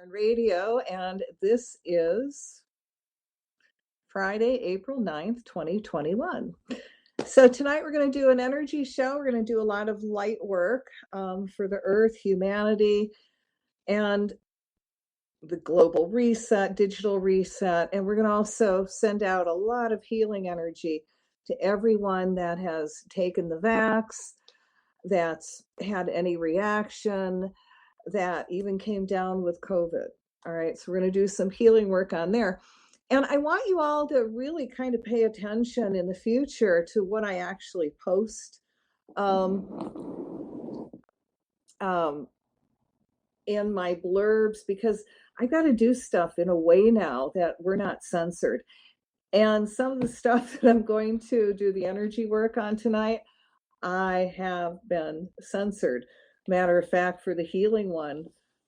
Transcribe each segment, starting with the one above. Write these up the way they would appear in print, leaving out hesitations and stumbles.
UPRN Radio, and this is Friday, April 9th, 2021. So tonight we're going to do an energy show. We're going to do a lot of light work for the earth, humanity, and the global reset, digital reset. And we're going to also send out a lot of healing energy to everyone that has taken the vax, that's had any reaction, that even came down with COVID. All right, so we're going to do some healing work on there. And I want you all to really kind of pay attention in the future to what I actually post in my blurbs, because I've got to do stuff in a way now that we're not censored. And some of the stuff that I'm going to do the energy work on tonight, I have been censored. Matter of fact, for the healing one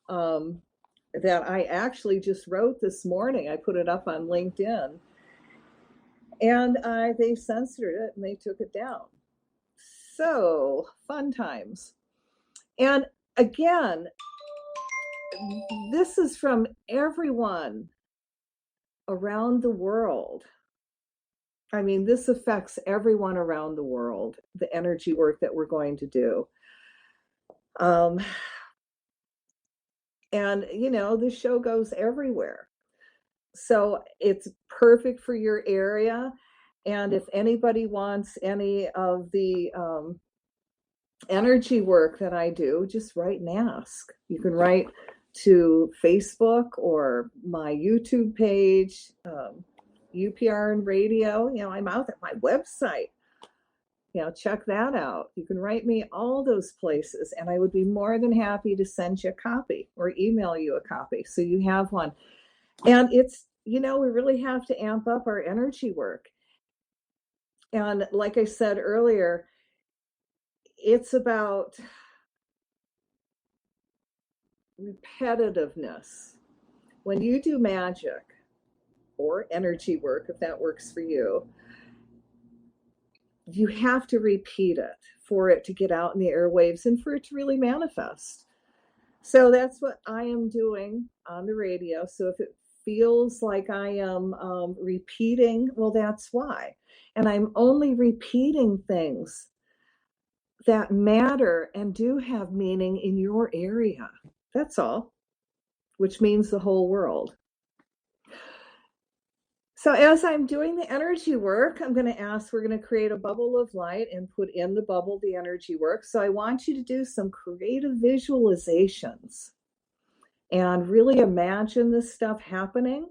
that I actually just wrote this morning, I put it up on LinkedIn, and they censored it and they took it down. So fun times. And again, this is from everyone around the world. I mean, this affects everyone around the world, the energy work that we're going to do. And, you know, the show goes everywhere. So it's perfect for your area. And if anybody wants any of the energy work that I do, just write and ask. You can write to Facebook or my YouTube page, UPRN Radio. You know, I'm out at my website. You know, check that out. You can write me all those places, and I would be more than happy to send you a copy or email you a copy so you have one. And it's, you know, we really have to amp up our energy work. And like I said earlier, it's about repetitiveness. When you do magic or energy work, if that works for you, you have to repeat it for it to get out in the airwaves and for it to really manifest. So that's what I am doing on the radio. So if it feels like I am repeating, well, that's why. And I'm only repeating things that matter and do have meaning in your area. That's all, which means the whole world. So as I'm doing the energy work, I'm going to ask, we're going to create a bubble of light and put in the bubble the energy work. So I want you to do some creative visualizations and really imagine this stuff happening.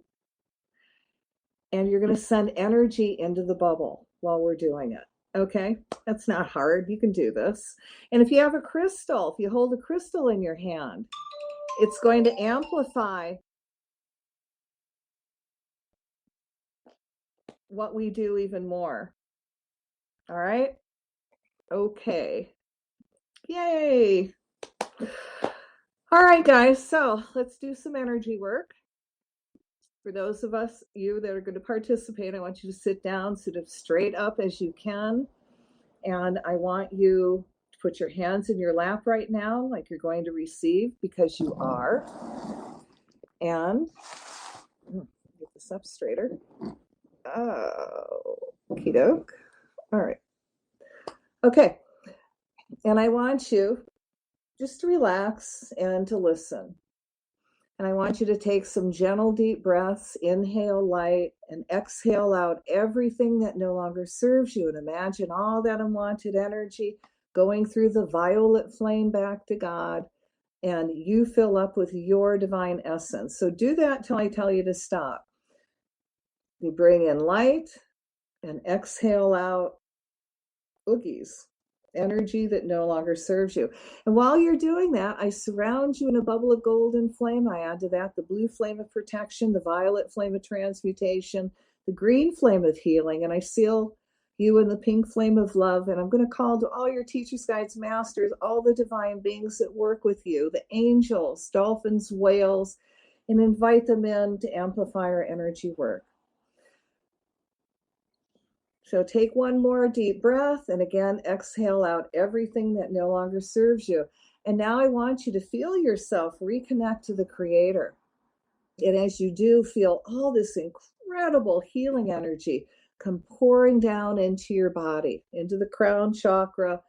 And you're going to send energy into the bubble while we're doing it. Okay, that's not hard. You can do this. And if you have a crystal, if you hold a crystal in your hand, it's going to amplify what we do even more. All right. Okay. Yay. All right, guys. So let's do some energy work. For those of you that are going to participate, I want you to sit down, sit up straight up as you can. And I want you to put your hands in your lap right now, like you're going to receive, because you are. And get this up straighter. Oh, okie doke. All right. Okay. And I want you just to relax and to listen. And I want you to take some gentle, deep breaths, inhale light, and exhale out everything that no longer serves you. And imagine all that unwanted energy going through the violet flame back to God, and you fill up with your divine essence. So do that till I tell you to stop. You bring in light and exhale out oogies, energy that no longer serves you. And while you're doing that, I surround you in a bubble of golden flame. I add to that the blue flame of protection, the violet flame of transmutation, the green flame of healing, and I seal you in the pink flame of love. And I'm going to call to all your teachers, guides, masters, all the divine beings that work with you, the angels, dolphins, whales, and invite them in to amplify our energy work. So take one more deep breath, and again, exhale out everything that no longer serves you. And now I want you to feel yourself reconnect to the Creator. And as you do, feel all this incredible healing energy come pouring down into your body, into the crown chakra.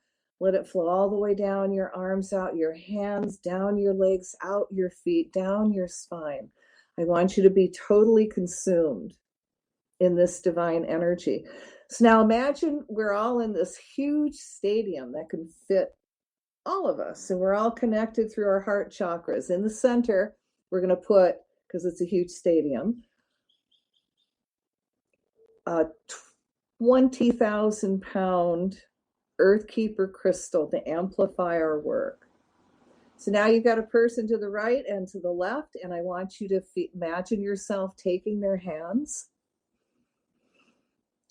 Let it flow all the way down your arms, out your hands, down your legs, out your feet, down your spine. I want you to be totally consumed in this divine energy. So now imagine we're all in this huge stadium that can fit all of us, and we're all connected through our heart chakras. In the center, we're going to put, because it's a huge stadium, a 20,000 pound Earth Keeper crystal to amplify our work. So now you've got a person to the right and to the left, and I want you to imagine yourself taking their hands.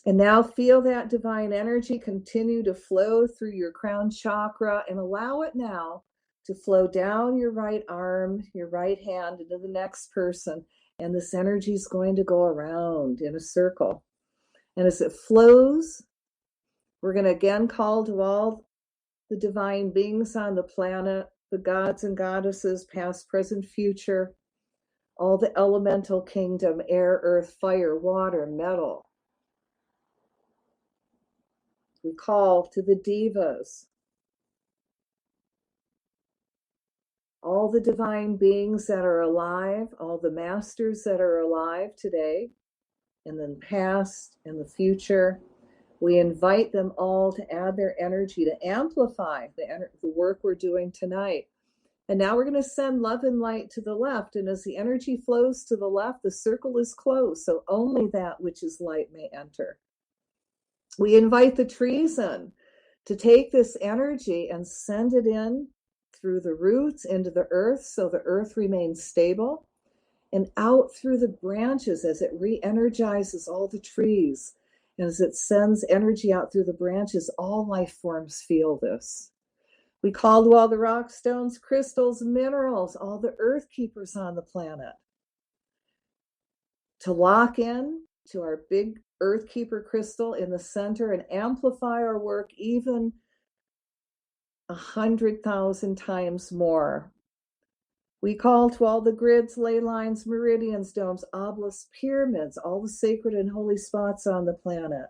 And now feel that divine energy continue to flow through your crown chakra, and allow it now to flow down your right arm, your right hand into the next person. And this energy is going to go around in a circle. And as it flows, we're going to again call to all the divine beings on the planet, the gods and goddesses, past, present, future, all the elemental kingdom, air, earth, fire, water, metal. We call to the divas, all the divine beings that are alive, all the masters that are alive today, and then past and the future. We invite them all to add their energy to amplify the work we're doing tonight. And now we're going to send love and light to the left. And as the energy flows to the left, the circle is closed, so only that which is light may enter. We invite the trees in to take this energy and send it in through the roots into the earth, so the earth remains stable, and out through the branches as it re-energizes all the trees. And as it sends energy out through the branches, all life forms feel this. We call to all the rock, stones, crystals, minerals, all the earth keepers on the planet, to lock in to our big earth keeper crystal in the center and amplify our work even 100,000 times more. We call to all the grids, ley lines, meridians, domes, obelisks, pyramids, all the sacred and holy spots on the planet,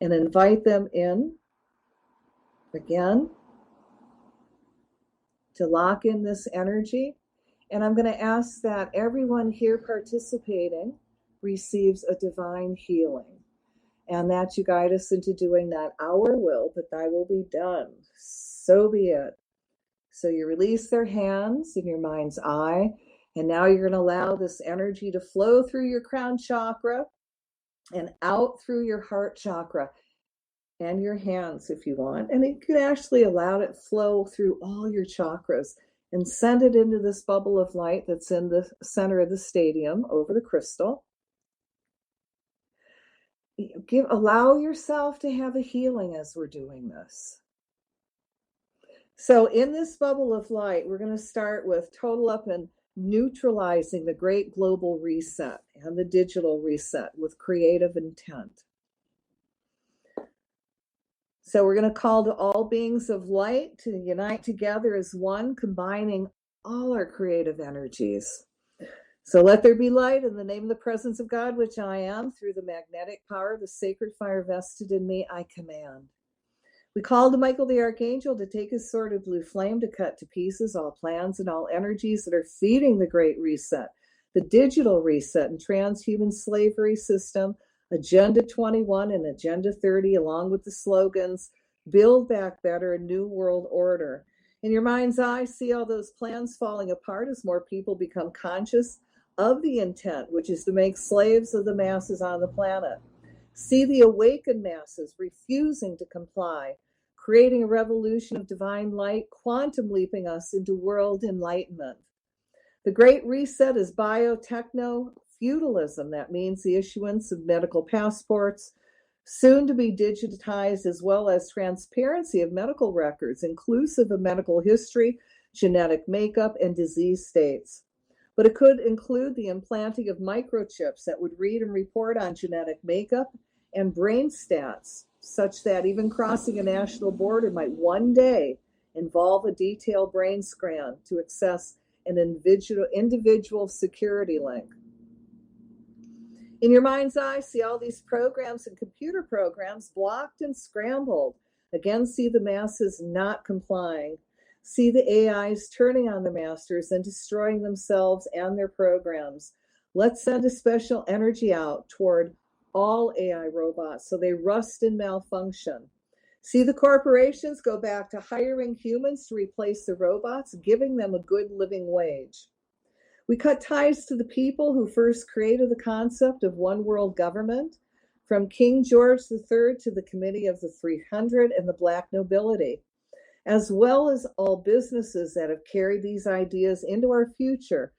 and invite them in again to lock in this energy. And I'm going to ask that everyone here participating receives a divine healing, and that you guide us into doing that. Our will, but thy will be done. So be it. So you release their hands in your mind's eye, and now you're going to allow this energy to flow through your crown chakra and out through your heart chakra and your hands if you want. And you could actually allow it flow through all your chakras and send it into this bubble of light that's in the center of the stadium over the crystal. Allow yourself to have a healing as we're doing this. So in this bubble of light, we're going to start with total up and neutralizing the great global reset and the digital reset with creative intent. So we're going to call to all beings of light to unite together as one, combining all our creative energies. So let there be light in the name of the presence of God, which I am, through the magnetic power of the sacred fire vested in me, I command. We call to Michael the Archangel to take his sword of blue flame to cut to pieces all plans and all energies that are feeding the Great Reset, the digital reset and transhuman slavery system, Agenda 21 and Agenda 30, along with the slogans, Build Back Better, New World Order. In your mind's eye, see all those plans falling apart as more people become conscious of the intent, which is to make slaves of the masses on the planet. See the awakened masses refusing to comply, creating a revolution of divine light, quantum leaping us into world enlightenment. The Great Reset is biotechno-feudalism. That means the issuance of medical passports, soon to be digitized, as well as transparency of medical records, inclusive of medical history, genetic makeup, and disease states. But it could include the implanting of microchips that would read and report on genetic makeup and brain stats, such that even crossing a national border might one day involve a detailed brain scan to access an individual security link. In your mind's eye, see all these programs and computer programs blocked and scrambled. Again, see the masses not complying. See the AIs turning on the masters and destroying themselves and their programs. Let's send a special energy out toward all AI robots so they rust and malfunction. See the corporations go back to hiring humans to replace the robots, giving them a good living wage. We cut ties to the people who first created the concept of one world government, from King George III to the Committee of the 300 and the Black nobility, as well as all businesses that have carried these ideas into our future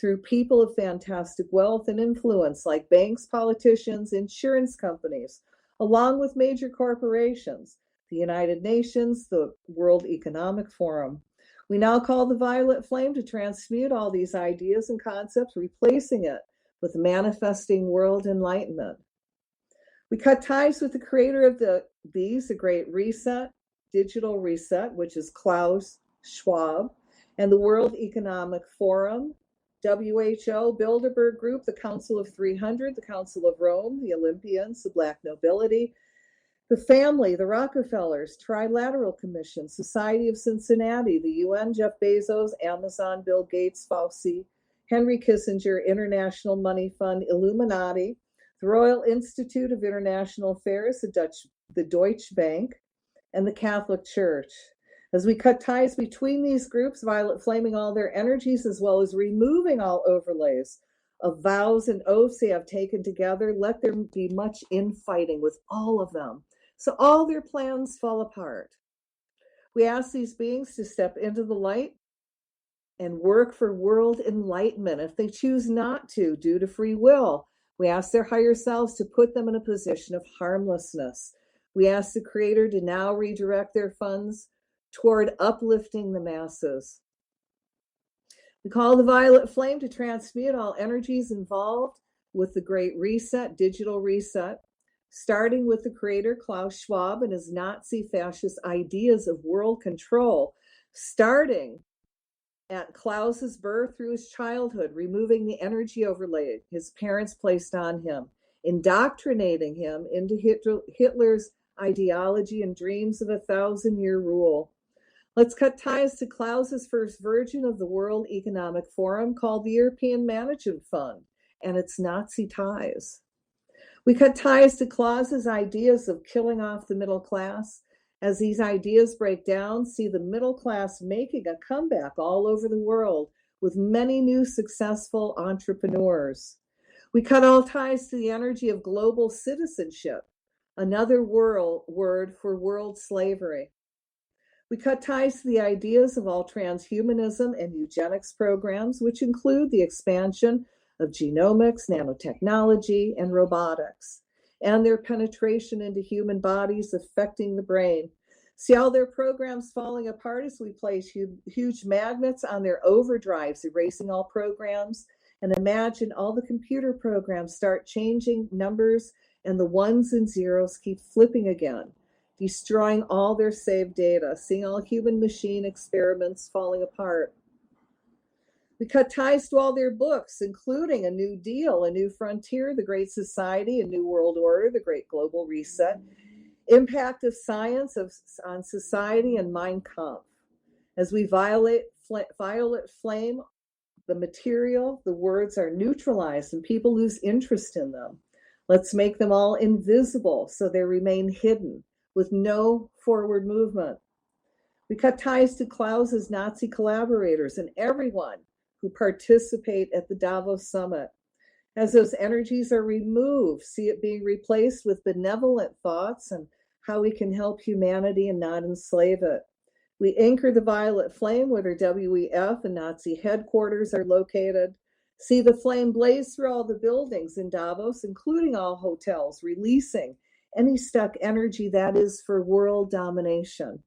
through people of fantastic wealth and influence like banks, politicians, insurance companies, along with major corporations, the United Nations, the World Economic Forum. We now call the violet flame to transmute all these ideas and concepts, replacing it with manifesting world enlightenment. We cut ties with the creator of the Great Reset, Digital Reset, which is Klaus Schwab, and the World Economic Forum, WHO, Bilderberg Group, the Council of 300, the Council of Rome, the Olympians, the Black nobility, the family, the Rockefellers, Trilateral Commission, Society of Cincinnati, the UN, Jeff Bezos, Amazon, Bill Gates, Fauci, Henry Kissinger, International Money Fund, Illuminati, the Royal Institute of International Affairs, the Deutsche Bank, and the Catholic Church. As we cut ties between these groups, violet flaming all their energies, as well as removing all overlays of vows and oaths they have taken together, let there be much infighting with all of them, so all their plans fall apart. We ask these beings to step into the light and work for world enlightenment. If they choose not to, due to free will, we ask their higher selves to put them in a position of harmlessness. We ask the Creator to now redirect their funds toward uplifting the masses. We call the violet flame to transmute all energies involved with the Great Reset, Digital Reset, starting with the creator, Klaus Schwab, and his Nazi fascist ideas of world control, starting at Klaus's birth through his childhood, removing the energy overlay his parents placed on him, indoctrinating him into Hitler's ideology and dreams of a 1,000-year rule. Let's cut ties to Klaus's first version of the World Economic Forum, called the European Management Fund, and its Nazi ties. We cut ties to Klaus's ideas of killing off the middle class. As these ideas break down, see the middle class making a comeback all over the world with many new successful entrepreneurs. We cut all ties to the energy of global citizenship, another word for world slavery. We cut ties to the ideas of all transhumanism and eugenics programs, which include the expansion of genomics, nanotechnology, and robotics, and their penetration into human bodies affecting the brain. See all their programs falling apart as we place huge magnets on their overdrives, erasing all programs, and imagine all the computer programs start changing numbers and the ones and zeros keep flipping again, destroying all their saved data, seeing all human machine experiments falling apart. We cut ties to all their books, including A New Deal, A New Frontier, The Great Society, A New World Order, The Great Global Reset, Impact of Science on Society, and Mein Kampf. As we violet flame the material, the words are neutralized and people lose interest in them. Let's make them all invisible so they remain hidden with no forward movement. We cut ties to Klaus's Nazi collaborators and everyone who participate at the Davos Summit. As those energies are removed, see it being replaced with benevolent thoughts and how we can help humanity and not enslave it. We anchor the violet flame where their WEF and Nazi headquarters are located. See the flame blaze through all the buildings in Davos, including all hotels, releasing any stuck energy that is for world domination.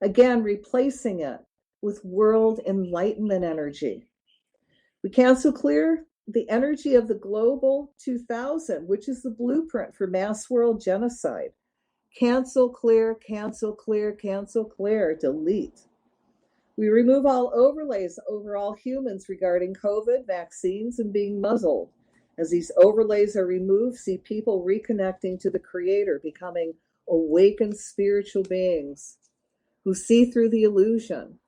Again, replacing it with world enlightenment energy. We cancel clear the energy of the Global 2000, which is the blueprint for mass world genocide. Cancel, clear, cancel, clear, cancel, clear, delete. We remove all overlays over all humans regarding COVID, vaccines, and being muzzled. As these overlays are removed, see people reconnecting to the Creator, becoming awakened spiritual beings who see through the illusion.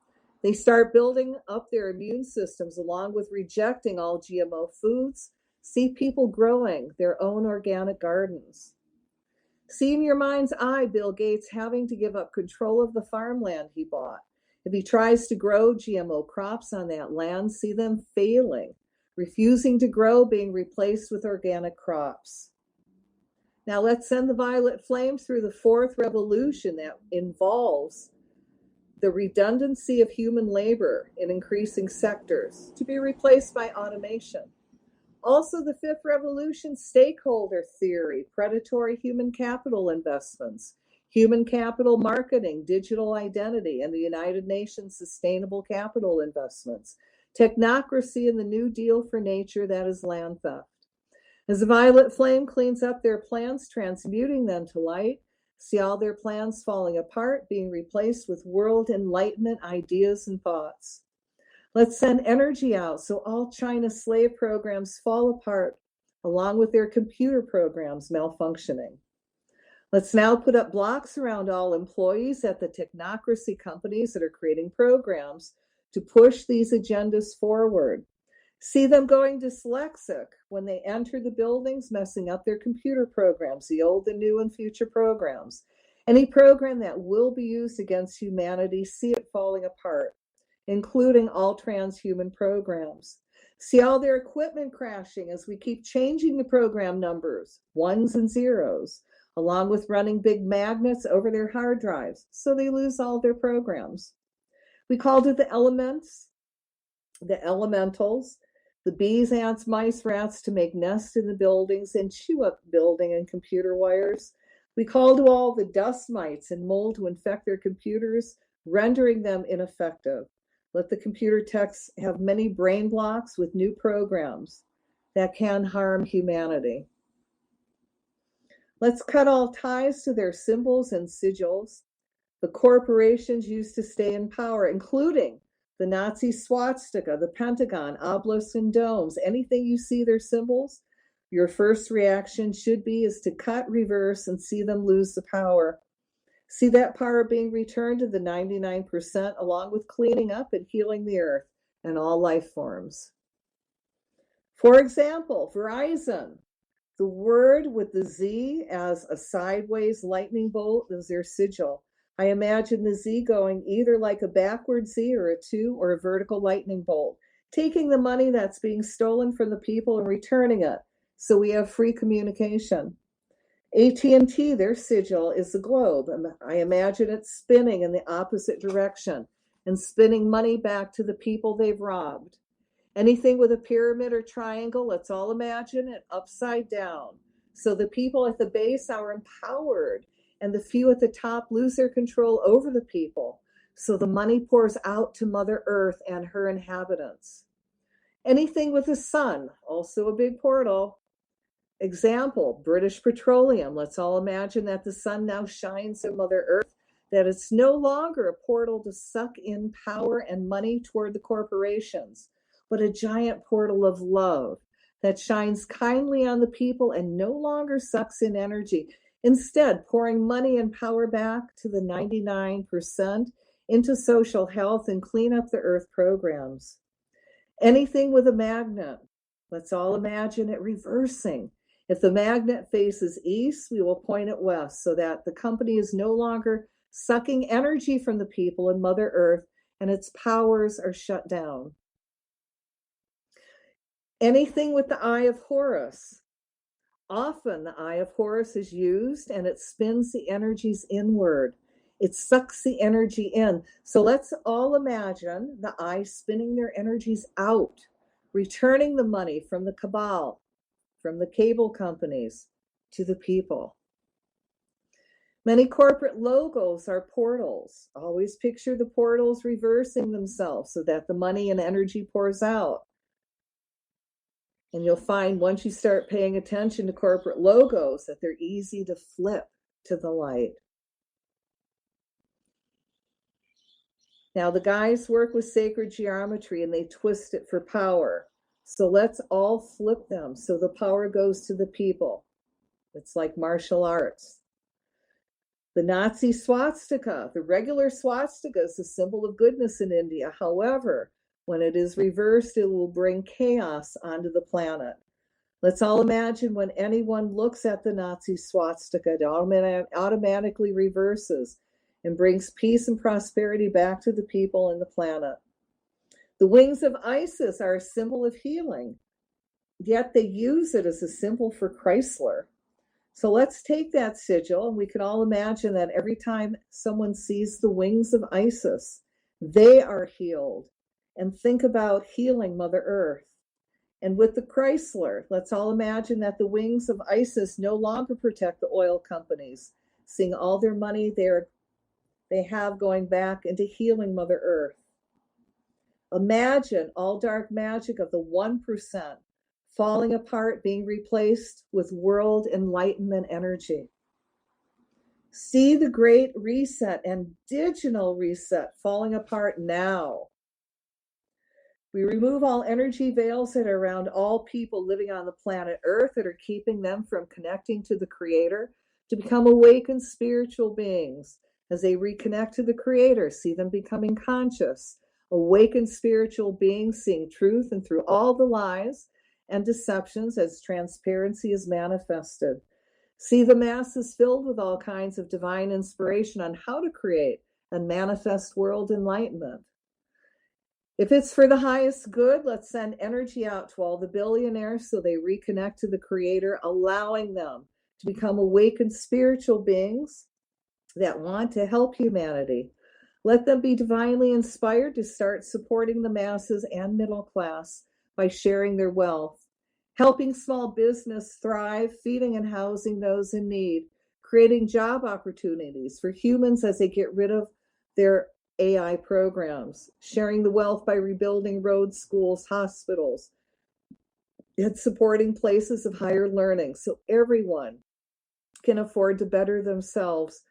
They start building up their immune systems along with rejecting all GMO foods. See people growing their own organic gardens. See in your mind's eye Bill Gates having to give up control of the farmland he bought. If he tries to grow GMO crops on that land, see them failing, refusing to grow, being replaced with organic crops. Now let's send the violet flame through the fourth revolution that involves the redundancy of human labor in increasing sectors to be replaced by automation. Also, the fifth revolution, stakeholder theory, predatory human capital investments, human capital marketing, digital identity, and the United Nations Sustainable Capital Investments, technocracy, and the New Deal for nature, that is land theft. As the violet flame cleans up their plans, transmuting them to light, see all their plans falling apart, being replaced with world enlightenment ideas and thoughts. Let's send energy out so all China slave programs fall apart, along with their computer programs malfunctioning. Let's now put up blocks around all employees at the technocracy companies that are creating programs to push these agendas forward. See them going dyslexic when they enter the buildings, messing up their computer programs, the old, the new, and future programs. Any program that will be used against humanity, see it falling apart, including all transhuman programs. See all their equipment crashing as we keep changing the program numbers, ones and zeros, along with running big magnets over their hard drives, so they lose all their programs. We called it the elements, the elementals, the bees, ants, mice, rats to make nests in the buildings and chew up building and computer wires. We call to all the dust mites and mold to infect their computers, rendering them ineffective. Let the computer techs have many brain blocks with new programs that can harm humanity. Let's cut all ties to their symbols and sigils. The corporations used to stay in power, including the Nazi swastika, the Pentagon, obelisks, and domes. Anything you see their symbols, your first reaction should be is to cut, reverse, and see them lose the power. See that power being returned to the 99%, along with cleaning up and healing the earth and all life forms. For example, Verizon, the word with the Z as a sideways lightning bolt is their sigil. I imagine the Z going either like a backward Z or a 2 or a vertical lightning bolt, taking the money that's being stolen from the people and returning it, so we have free communication. AT&T, their sigil is the globe. I imagine it spinning in the opposite direction and spinning money back to the people they've robbed. Anything with a pyramid or triangle, let's all imagine it upside down. So the people at the base are empowered and the few at the top lose their control over the people. So the money pours out to Mother Earth and her inhabitants. Anything with a sun, also a big portal. Example, British Petroleum. Let's all imagine that the sun now shines on Mother Earth, that it's no longer a portal to suck in power and money toward the corporations, but a giant portal of love that shines kindly on the people and no longer sucks in energy, instead pouring money and power back to the 99% into social health and clean up the earth programs. Anything with a magnet, let's all imagine it reversing. If the magnet faces east, we will point it west so that the company is no longer sucking energy from the people and Mother Earth and its powers are shut down. Anything with the Eye of Horus. Often the Eye of Horus is used and it spins the energies inward. It sucks the energy in. So let's all imagine the eye spinning their energies out, returning the money from the cabal, from the cable companies to the people. Many corporate logos are portals. Always picture the portals reversing themselves so that the money and energy pours out. And you'll find once you start paying attention to corporate logos that they're easy to flip to the light. Now the guys work with sacred geometry and they twist it for power. So let's all flip them so the power goes to the people. It's like martial arts. The Nazi swastika, the regular swastika, is a symbol of goodness in India. However, when it is reversed, it will bring chaos onto the planet. Let's all imagine when anyone looks at the Nazi swastika, it automatically reverses and brings peace and prosperity back to the people and the planet. The wings of Isis are a symbol of healing, yet they use it as a symbol for Chrysler. So let's take that sigil, and we can all imagine that every time someone sees the wings of Isis, they are healed. And think about healing Mother Earth. And with the Chrysler, let's all imagine that the wings of Isis no longer protect the oil companies, seeing all their money they have going back into healing Mother Earth. Imagine all dark magic of the 1% falling apart, being replaced with world enlightenment energy. See the great reset and digital reset falling apart now. We remove all energy veils that are around all people living on the planet Earth that are keeping them from connecting to the Creator to become awakened spiritual beings. As they reconnect to the Creator, see them becoming conscious, awakened spiritual beings, seeing truth and through all the lies and deceptions as transparency is manifested. See the masses filled with all kinds of divine inspiration on how to create and manifest world enlightenment. If it's for the highest good, let's send energy out to all the billionaires so they reconnect to the Creator, allowing them to become awakened spiritual beings that want to help humanity. Let them be divinely inspired to start supporting the masses and middle class by sharing their wealth, helping small business thrive, feeding and housing those in need, creating job opportunities for humans as they get rid of their AI programs, sharing the wealth by rebuilding roads, schools, hospitals, and supporting places of higher learning so everyone can afford to better themselves.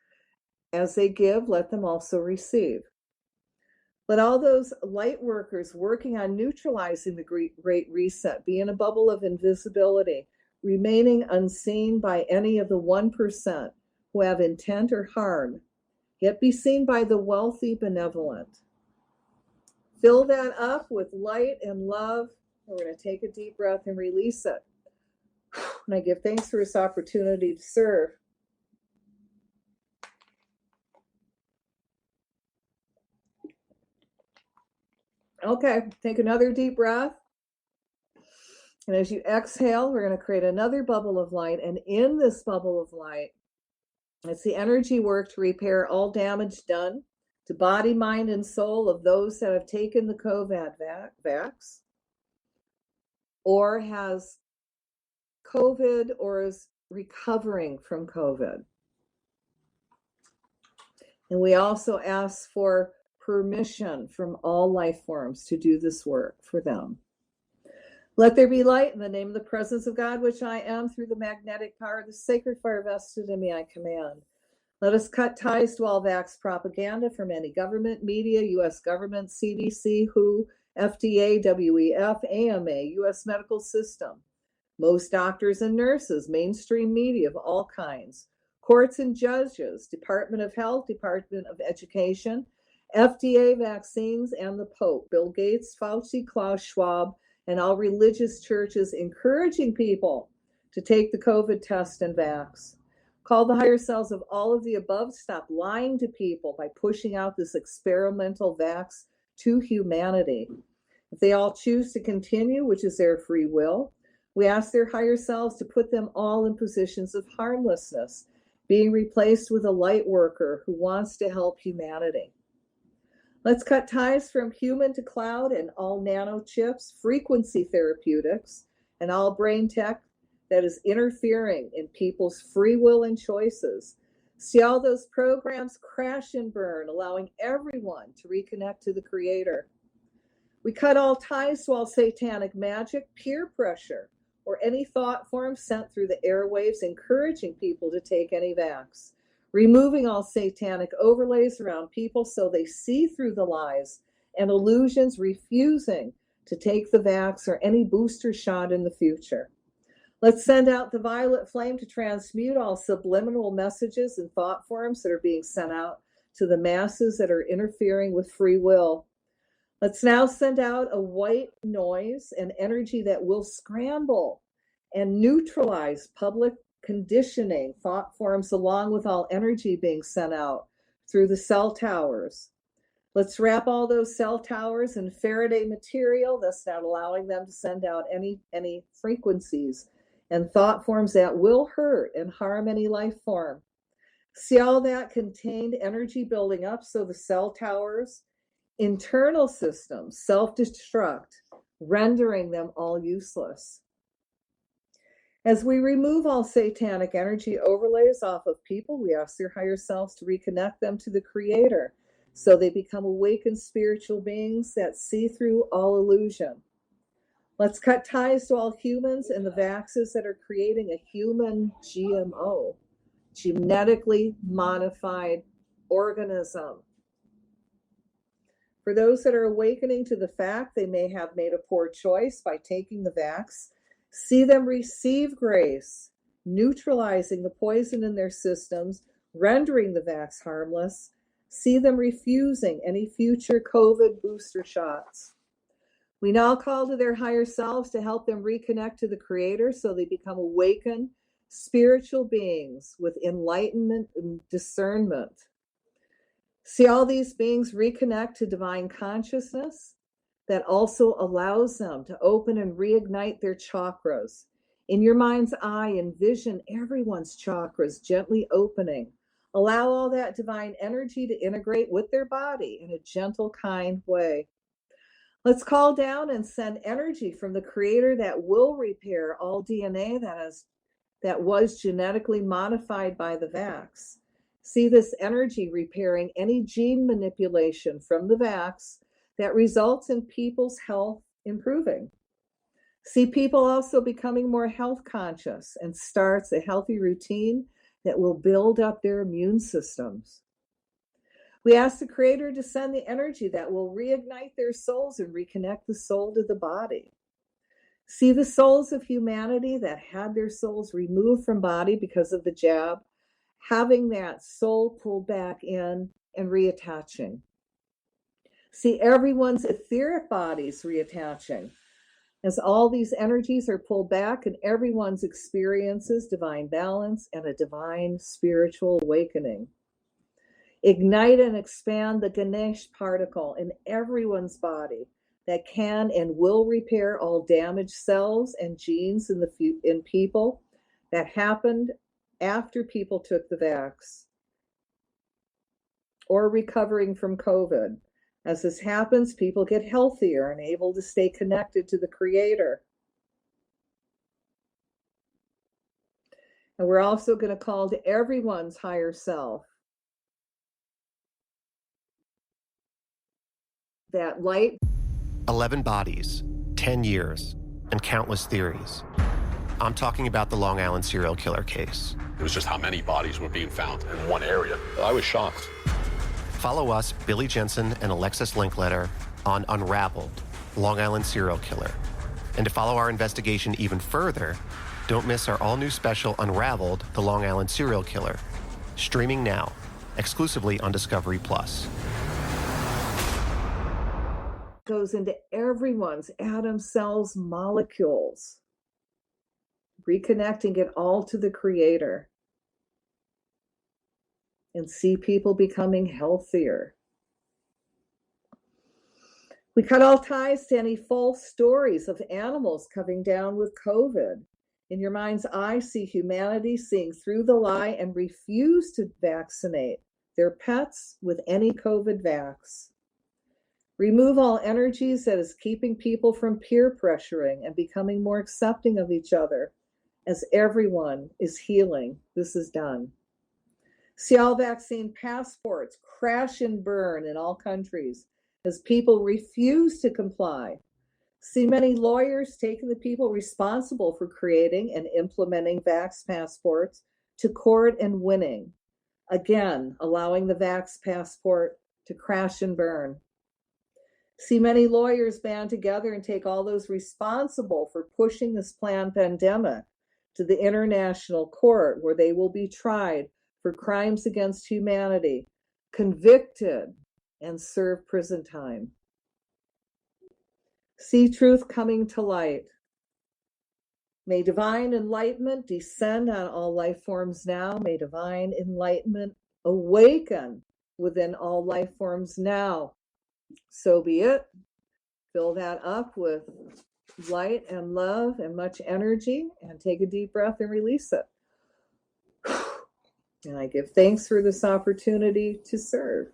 As they give, let them also receive. Let all those light workers working on neutralizing the Great Reset be in a bubble of invisibility, remaining unseen by any of the 1% who have intent or harm, yet be seen by the wealthy benevolent. Fill that up with light and love. We're going to take a deep breath and release it. And I give thanks for this opportunity to serve. Okay, take another deep breath. And as you exhale, we're going to create another bubble of light. And in this bubble of light, it's the energy work to repair all damage done to body, mind, and soul of those that have taken the COVID vax, or has COVID or is recovering from COVID. And we also ask for permission from all life forms to do this work for them. Let there be light in the name of the presence of God, which I am, through the magnetic power of the sacred fire vested in me, I command. Let us cut ties to all vax propaganda from any government, media, U.S. government, CDC, WHO, FDA, WEF, AMA, U.S. medical system, most doctors and nurses, mainstream media of all kinds, courts and judges, Department of Health, Department of Education, FDA, vaccines, and the Pope, Bill Gates, Fauci, Klaus Schwab, and all religious churches encouraging people to take the COVID test and vax. Call the higher selves of all of the above. Stop lying to people by pushing out this experimental vax to humanity. If they all choose to continue, which is their free will, we ask their higher selves to put them all in positions of harmlessness, being replaced with a light worker who wants to help humanity. Let's cut ties from human to cloud and all nanochips, frequency therapeutics, and all brain tech that is interfering in people's free will and choices. See all those programs crash and burn, allowing everyone to reconnect to the Creator. We cut all ties to all satanic magic, peer pressure, or any thought form sent through the airwaves encouraging people to take any vax. Removing all satanic overlays around people so they see through the lies and illusions, refusing to take the vax or any booster shot in the future. Let's send out the violet flame to transmute all subliminal messages and thought forms that are being sent out to the masses that are interfering with free will. Let's now send out a white noise and energy that will scramble and neutralize public conditioning thought forms, along with all energy being sent out through the cell towers. Let's wrap all those cell towers in Faraday material, thus not allowing them to send out any frequencies and thought forms that will hurt and harm any life form. See all that contained energy building up so the cell towers, internal systems, self-destruct, rendering them all useless. As we remove all satanic energy overlays off of people, we ask their higher selves to reconnect them to the Creator so they become awakened spiritual beings that see through all illusion. Let's cut ties to all humans and the vaxes that are creating a human GMO, genetically modified organism. For those that are awakening to the fact they may have made a poor choice by taking the vax, see them receive grace, neutralizing the poison in their systems, rendering the vax harmless. See them refusing any future COVID booster shots. We now call to their higher selves to help them reconnect to the Creator so they become awakened spiritual beings with enlightenment and discernment. See all these beings reconnect to divine consciousness that also allows them to open and reignite their chakras. In your mind's eye, envision everyone's chakras gently opening. Allow all that divine energy to integrate with their body in a gentle, kind way. Let's call down and send energy from the Creator that will repair all DNA that was genetically modified by the vax. See this energy repairing any gene manipulation from the vax that results in people's health improving. See people also becoming more health conscious and starts a healthy routine that will build up their immune systems. We ask the Creator to send the energy that will reignite their souls and reconnect the soul to the body. See the souls of humanity that had their souls removed from body because of the jab, having that soul pulled back in and reattaching. See everyone's etheric bodies reattaching as all these energies are pulled back and everyone's experiences divine balance and a divine spiritual awakening. Ignite and expand the Ganesh particle in everyone's body that can and will repair all damaged cells and genes in people that happened after people took the vax or recovering from COVID. As this happens, people get healthier and able to stay connected to the Creator. And we're also going to call to everyone's higher self that light. 11 bodies, 10 years, and countless theories. I'm talking about the Long Island serial killer case. It was just how many bodies were being found in one area. I was shocked. Follow us, Billy Jensen and Alexis Linkletter, on Unraveled, Long Island Serial Killer. And to follow our investigation even further, don't miss our all-new special Unraveled, the Long Island Serial Killer, streaming now, exclusively on Discovery+. Goes into everyone's atom, cells, molecules, reconnecting it all to the Creator. And see people becoming healthier. We cut all ties to any false stories of animals coming down with COVID. In your mind's eye, see humanity seeing through the lie and refuse to vaccinate their pets with any COVID vax. Remove all energies that is keeping people from peer pressuring and becoming more accepting of each other. As everyone is healing, this is done. See all vaccine passports crash and burn in all countries as people refuse to comply. See many lawyers taking the people responsible for creating and implementing vax passports to court and winning. Again, allowing the vax passport to crash and burn. See many lawyers band together and take all those responsible for pushing this planned pandemic to the international court, where they will be tried for crimes against humanity, convicted, and serve prison time. See truth coming to light. May divine enlightenment descend on all life forms now. May divine enlightenment awaken within all life forms now. So be it. Fill that up with light and love and much energy, and take a deep breath and release it. And I give thanks for this opportunity to serve.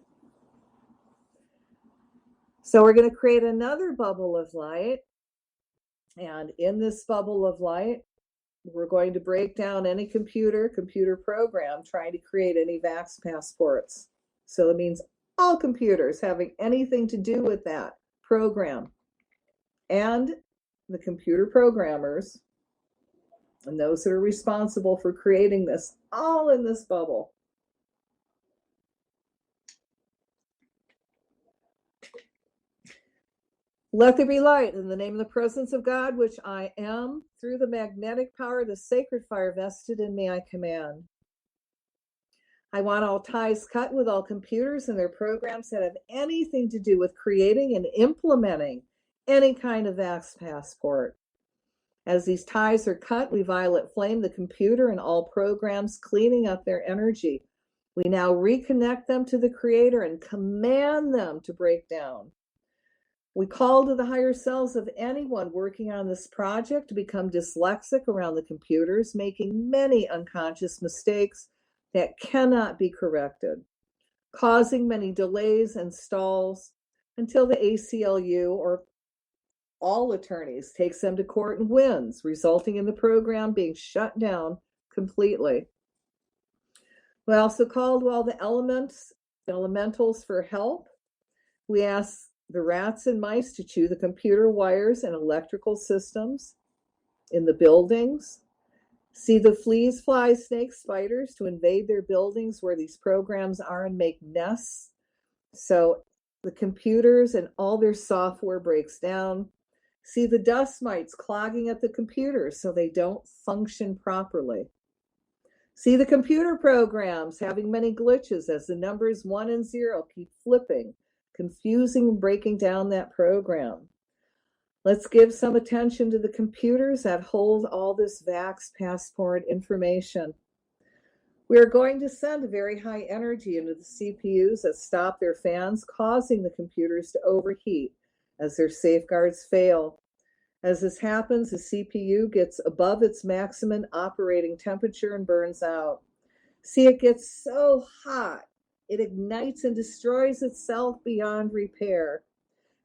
So we're going to create another bubble of light. And in this bubble of light, we're going to break down any computer program trying to create any vax passports. So it means all computers having anything to do with that program, and the computer programmers and those that are responsible for creating this, all in this bubble. Let there be light in the name of the presence of God, which I am. Through the magnetic power of the sacred fire vested in me, I command. I want all ties cut with all computers and their programs that have anything to do with creating and implementing any kind of vax passport. As these ties are cut, we violet flame the computer and all programs, cleaning up their energy. We now reconnect them to the Creator and command them to break down. We call to the higher selves of anyone working on this project to become dyslexic around the computers, making many unconscious mistakes that cannot be corrected, causing many delays and stalls until the ACLU or all attorneys takes them to court and wins, resulting in the program being shut down completely. We also called all the elementals for help. We asked the rats and mice to chew the computer wires and electrical systems in the buildings. See the fleas, flies, snakes, spiders to invade their buildings where these programs are and make nests. So the computers and all their software breaks down. See the dust mites clogging at the computers so they don't function properly. See the computer programs having many glitches as the numbers 1 and 0 keep flipping, confusing and breaking down that program. Let's give some attention to the computers that hold all this vax passport information. We are going to send a very high energy into the CPUs that stop their fans, causing the computers to overheat as their safeguards fail. As this happens, the CPU gets above its maximum operating temperature and burns out. See, it gets so hot, it ignites and destroys itself beyond repair.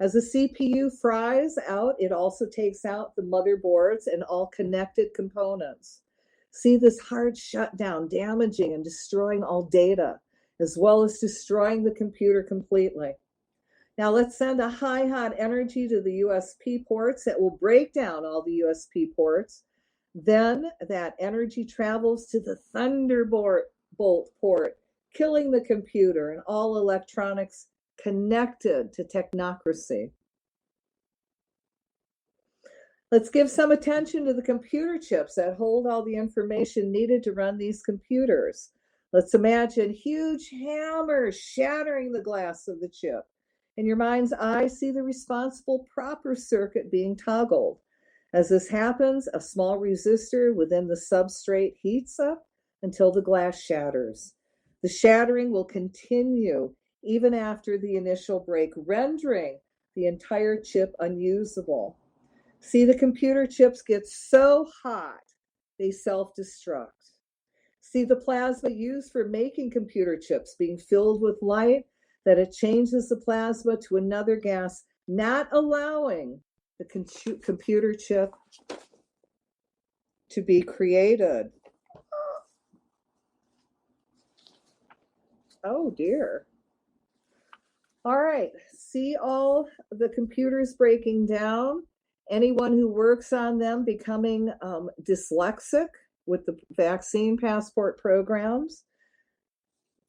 As the CPU fries out, it also takes out the motherboards and all connected components. See this hard shutdown damaging and destroying all data, as well as destroying the computer completely. Now let's send a high hot energy to the USP ports that will break down all the USP ports. Then that energy travels to the Thunderbolt port, killing the computer and all electronics connected to technocracy. Let's give some attention to the computer chips that hold all the information needed to run these computers. Let's imagine huge hammers shattering the glass of the chip. In your mind's eye, see the responsible proper circuit being toggled. As this happens, a small resistor within the substrate heats up until the glass shatters. The shattering will continue even after the initial break, rendering the entire chip unusable. See, the computer chips get so hot, they self-destruct. See the plasma used for making computer chips being filled with light, that it changes the plasma to another gas, not allowing the computer chip to be created. Oh dear. All right, see all the computers breaking down, anyone who works on them becoming dyslexic with the vaccine passport programs.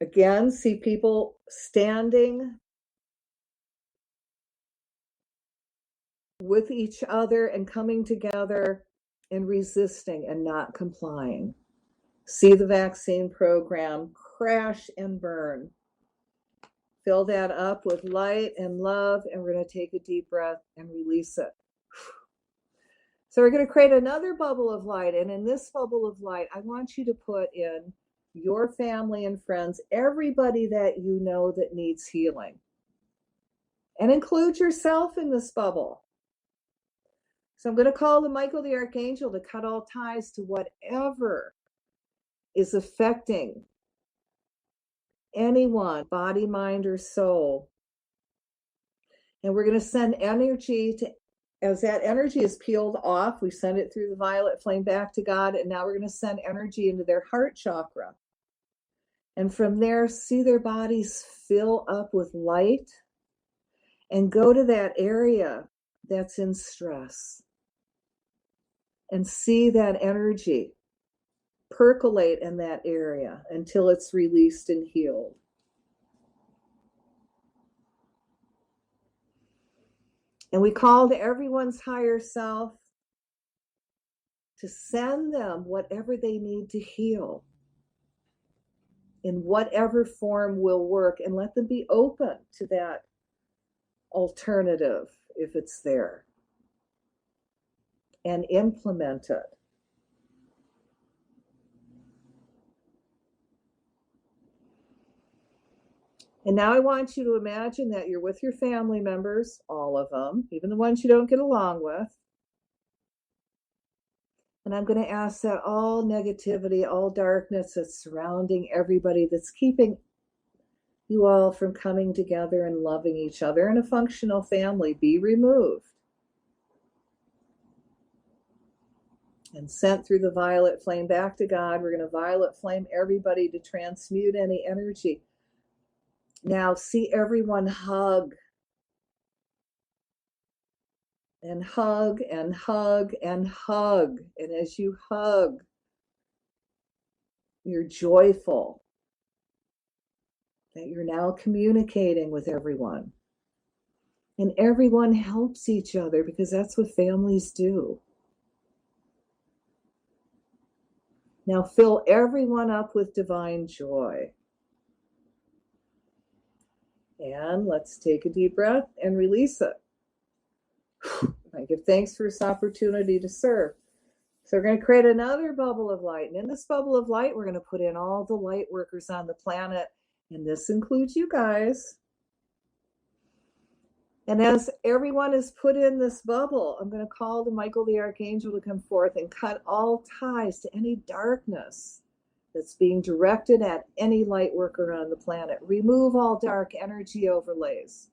Again, see people standing with each other and coming together and resisting and not complying. See the vaccine program crash and burn. Fill that up with light and love, and we're going to take a deep breath and release it. So we're going to create another bubble of light, and in this bubble of light, I want you to put in your family and friends, everybody that you know that needs healing, and include yourself in this bubble. So I'm going to call the Michael the Archangel to cut all ties to whatever is affecting anyone, body, mind, or soul. And we're going to send energy to, as that energy is peeled off, we send it through the violet flame back to God. And now we're going to send energy into their heart chakra. And from there, see their bodies fill up with light and go to that area that's in stress and see that energy percolate in that area until it's released and healed. And we call to everyone's higher self to send them whatever they need to heal in whatever form will work, and let them be open to that alternative if it's there, and implement it. And now I want you to imagine that you're with your family members, all of them, even the ones you don't get along with. And I'm going to ask that all negativity, all darkness that's surrounding everybody, that's keeping you all from coming together and loving each other in a functional family, be removed and sent through the violet flame back to God. We're going to violet flame everybody to transmute any energy. Now see everyone hug and hug and hug and hug. And as you hug, you're joyful that you're now communicating with everyone. And everyone helps each other because that's what families do. Now fill everyone up with divine joy. And let's take a deep breath and release it. I give thanks for this opportunity to serve. So we're going to create another bubble of light. And in this bubble of light, we're going to put in all the light workers on the planet. And this includes you guys. And as everyone is put in this bubble, I'm going to call the Michael the Archangel to come forth and cut all ties to any darkness that's being directed at any light worker on the planet. Remove all dark energy overlays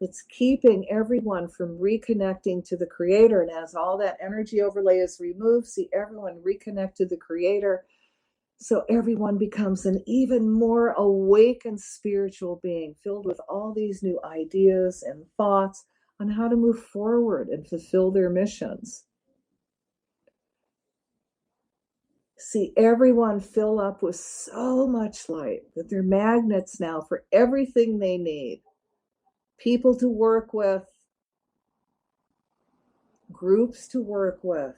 that's keeping everyone from reconnecting to the Creator. And as all that energy overlay is removed, see everyone reconnect to the Creator, so everyone becomes an even more awakened spiritual being, filled with all these new ideas and thoughts on how to move forward and fulfill their missions. See everyone fill up with so much light that they're magnets now for everything they need. People to work with, groups to work with,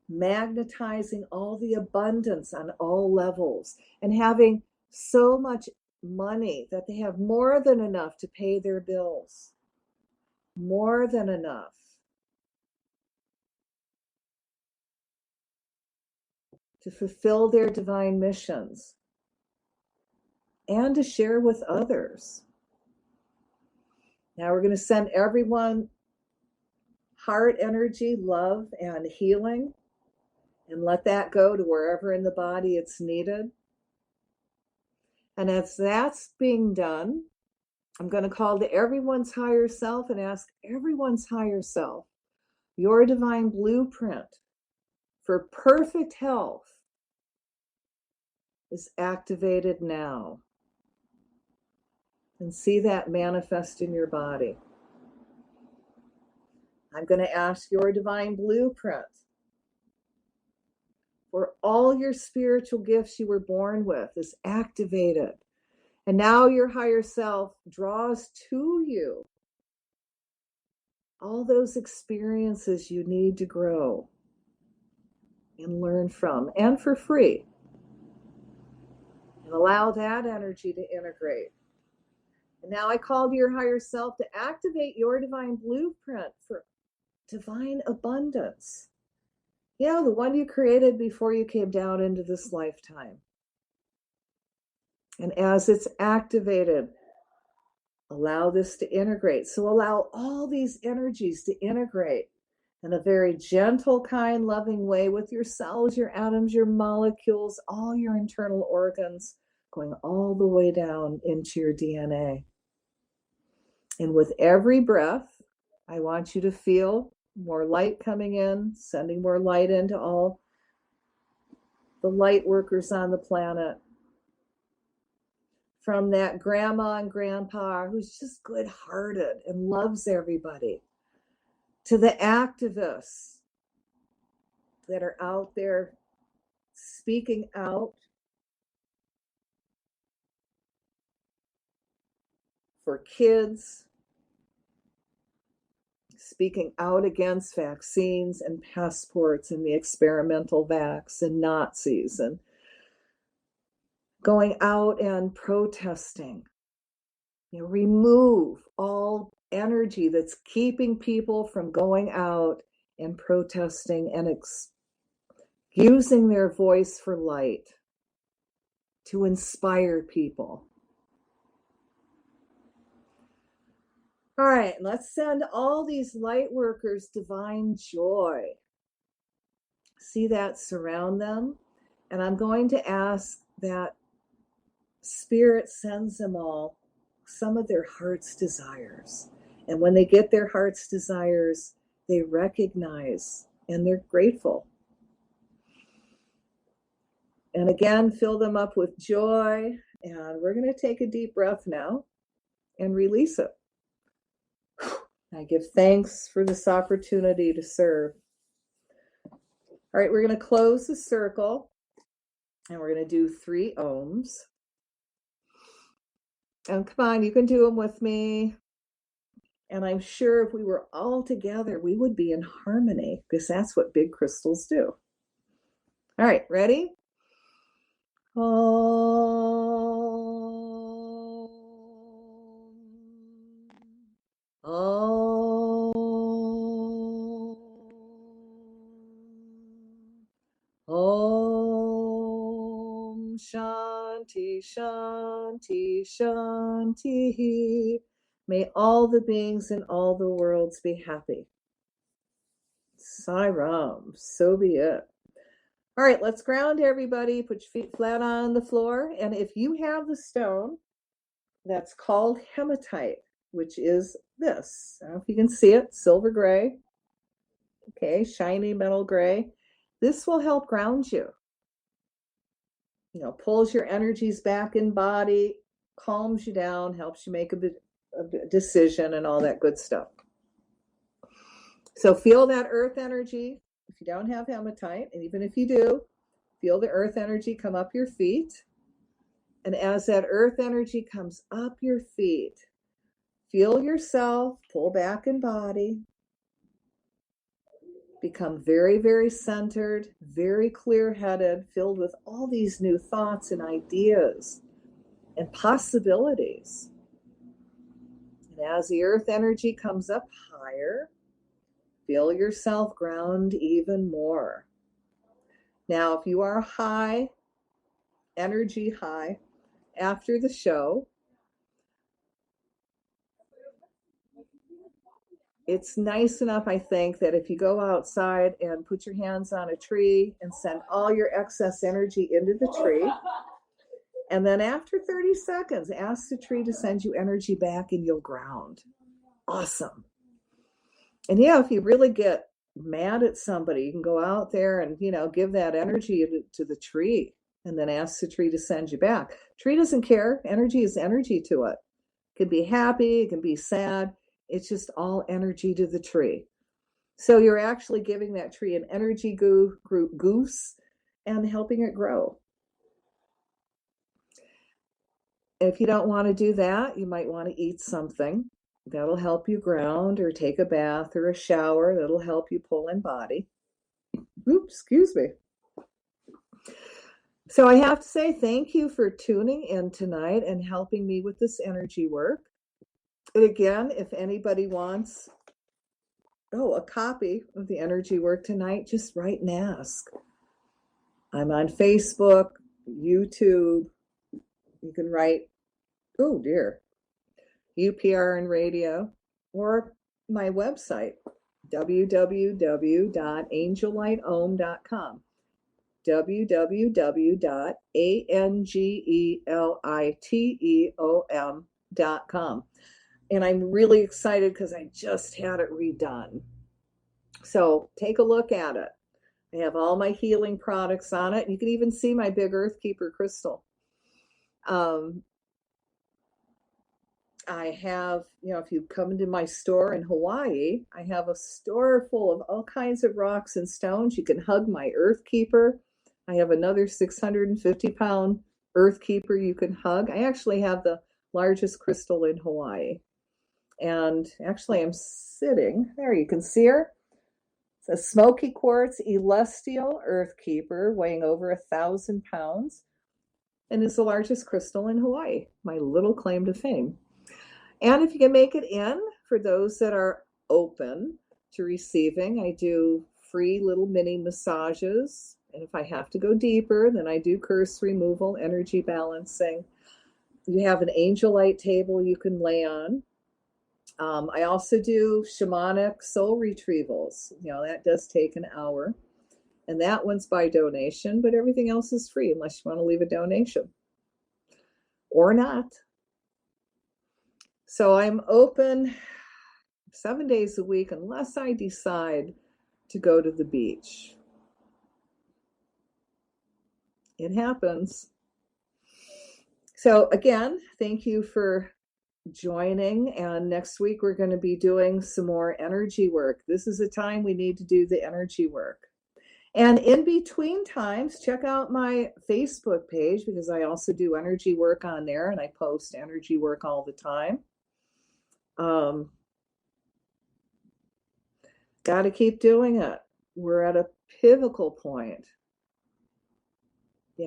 magnetizing all the abundance on all levels, and having so much money that they have more than enough to pay their bills, more than enough to fulfill their divine missions and to share with others. Now we're going to send everyone heart energy, love, and healing, and let that go to wherever in the body it's needed. And as that's being done, I'm going to call to everyone's higher self and ask everyone's higher self, your divine blueprint for perfect health is activated now. And see that manifest in your body. I'm going to ask your divine blueprint for all your spiritual gifts you were born with is activated. And now your higher self draws to you all those experiences you need to grow and learn from, and for free. And allow that energy to integrate. And now I call to your higher self to activate your divine blueprint for divine abundance. Yeah, the one you created before you came down into this lifetime. And as it's activated, allow this to integrate. So allow all these energies to integrate in a very gentle, kind, loving way with your cells, your atoms, your molecules, all your internal organs, going all the way down into your DNA. And with every breath, I want you to feel more light coming in, sending more light into all the light workers on the planet. From that grandma and grandpa who's just good-hearted and loves everybody, to the activists that are out there speaking out for kids, speaking out against vaccines and passports and the experimental vax and Nazis, and going out and protesting. Remove all energy that's keeping people from going out and protesting and using their voice for light to inspire people. All right, let's send all these light workers divine joy. See that surround them? And I'm going to ask that Spirit sends them all some of their heart's desires. And when they get their heart's desires, they recognize and they're grateful. And again, fill them up with joy. And we're going to take a deep breath now and release it. I give thanks for this opportunity to serve. All right, we're going to close the circle and we're going to do 3 ohms. And come on, you can do them with me. And I'm sure if we were all together, we would be in harmony, because that's what big crystals do. All right, ready? Om. Om. Om. Shanti, Shanti, Shanti. May all the beings in all the worlds be happy. Sai Ram, so be it. All right, let's ground everybody. Put your feet flat on the floor. And if you have the stone, that's called hematite, which is this. I don't know if you can see it, silver gray. Okay, shiny metal gray. This will help ground you. Pulls your energies back in body, calms you down, helps you make a decision and all that good stuff. So feel that earth energy. If you don't have hematite, and even if you do, feel the earth energy come up your feet. And as that earth energy comes up your feet, feel yourself pull back in body, become very, very centered, very clear-headed, filled with all these new thoughts and ideas and possibilities. And as the earth energy comes up higher, feel yourself ground even more. Now, if you are high, energy high, after the show, it's nice enough, I think, that if you go outside and put your hands on a tree and send all your excess energy into the tree, and then after 30 seconds, ask the tree to send you energy back and you'll ground. Awesome. And if you really get mad at somebody, you can go out there and, give that energy to the tree and then ask the tree to send you back. Tree doesn't care. Energy is energy to it. It can be happy. It can be sad. It's just all energy to the tree. So you're actually giving that tree an energy goose and helping it grow. If you don't want to do that, you might want to eat something that'll help you ground, or take a bath or a shower that'll help you pull in body. Oops, excuse me. So I have to say thank you for tuning in tonight and helping me with this energy work. And again, if anybody wants a copy of the energy work tonight, just write and ask. I'm on Facebook, YouTube. You can write, oh dear, UPRN Radio, or my website, www.angellightOM.com, www.angeliteom.com. And I'm really excited because I just had it redone. So take a look at it. I have all my healing products on it. You can even see my big Earth Keeper crystal. I have, if you come into my store in Hawaii, I have a store full of all kinds of rocks and stones. You can hug my Earth Keeper. I have another 650-pound Earth Keeper you can hug. I actually have the largest crystal in Hawaii. And actually, I'm sitting there. You can see her. It's a smoky quartz celestial Earth Keeper weighing over 1,000 pounds, and is the largest crystal in Hawaii, my little claim to fame. And if you can make it in, for those that are open to receiving, I do free little mini massages. And if I have to go deeper, then I do curse removal, energy balancing. You have an angel light table you can lay on. I also do shamanic soul retrievals. That does take an hour. And that one's by donation, but everything else is free unless you want to leave a donation. Or not. So I'm open 7 days a week unless I decide to go to the beach. It happens. So again, thank you for joining. And next week, we're going to be doing some more energy work. This is a time we need to do the energy work. And in between times, check out my Facebook page, because I also do energy work on there, and I post energy work all the time. Got to keep doing it. We're at a pivotal point.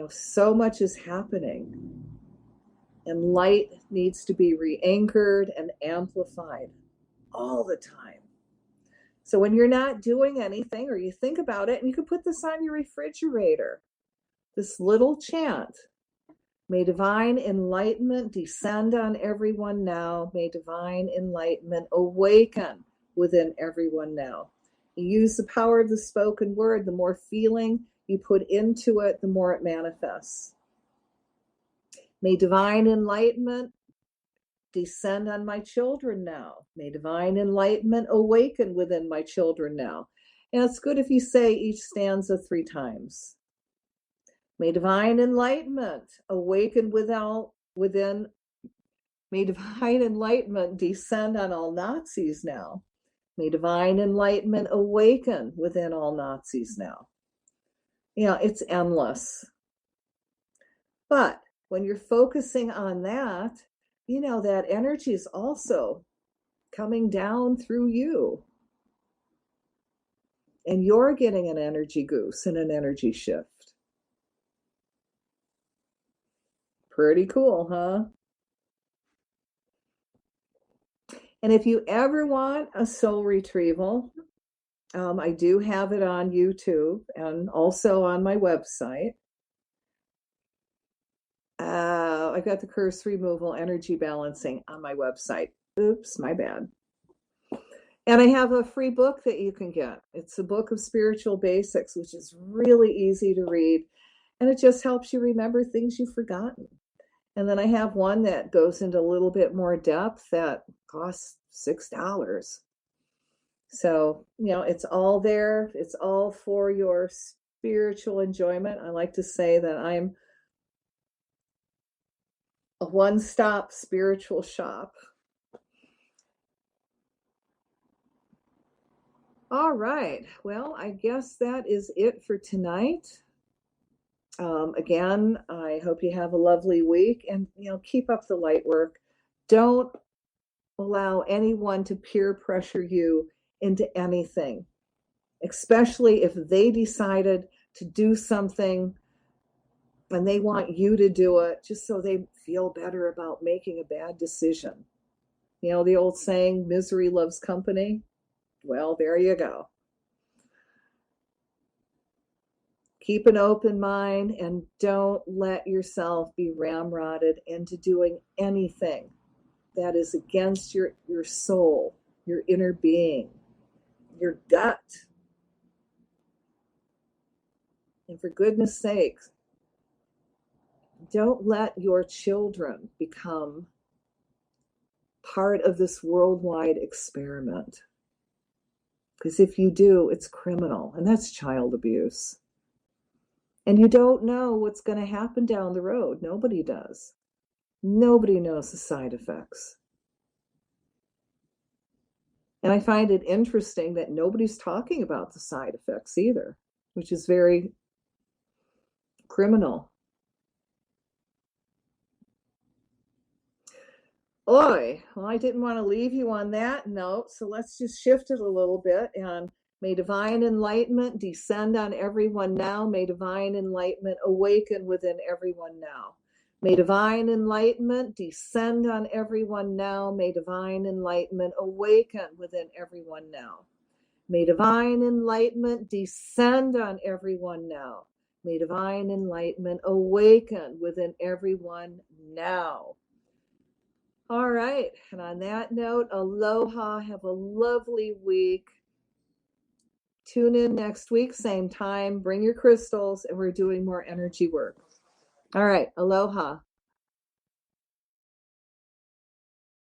So much is happening, and light needs to be re-anchored and amplified all the time. So when you're not doing anything, or you think about it, and you can put this on your refrigerator, this little chant: may divine enlightenment descend on everyone now. May divine enlightenment awaken within everyone now. You use the power of the spoken word. The more feeling you put into it, the more it manifests. May divine enlightenment descend on my children now. May divine enlightenment awaken within my children now. And it's good if you say each stanza 3 times. May divine enlightenment awaken within. May divine enlightenment descend on all Nazis now. May divine enlightenment awaken within all Nazis now. It's endless. But when you're focusing on that, that energy is also coming down through you. And you're getting an energy goose and an energy shift. Pretty cool, huh? And if you ever want a soul retrieval, I do have it on YouTube and also on my website. I got the curse removal, energy balancing on my website. Oops, my bad. And I have a free book that you can get. It's a book of spiritual basics, which is really easy to read. And it just helps you remember things you've forgotten. And then I have one that goes into a little bit more depth that costs $6. So, it's all there. It's all for your spiritual enjoyment. I like to say that I'm a one-stop spiritual shop. All right. Well, I guess that is it for tonight. Again, I hope you have a lovely week, and keep up the light work. Don't allow anyone to peer pressure you into anything, especially if they decided to do something and they want you to do it just so they feel better about making a bad decision. The old saying, misery loves company. Well, there you go. Keep an open mind and don't let yourself be ramrodded into doing anything that is against your soul, your inner being, your gut. And for goodness sake, don't let your children become part of this worldwide experiment. Because if you do, it's criminal, and that's child abuse. And you don't know what's going to happen down the road. Nobody does. Nobody knows the side effects. And I find it interesting that nobody's talking about the side effects either, which is very criminal. Oy, well, I didn't want to leave you on that note, so let's just shift it a little bit. And may divine enlightenment descend on everyone now. May divine enlightenment awaken within everyone now. May divine enlightenment descend on everyone now. May divine enlightenment awaken within everyone now. May divine enlightenment descend on everyone now. May divine enlightenment awaken within everyone now. All right. And on that note, aloha. Have a lovely week. Tune in next week, same time. Bring your crystals, and we're doing more energy work. All right. Aloha.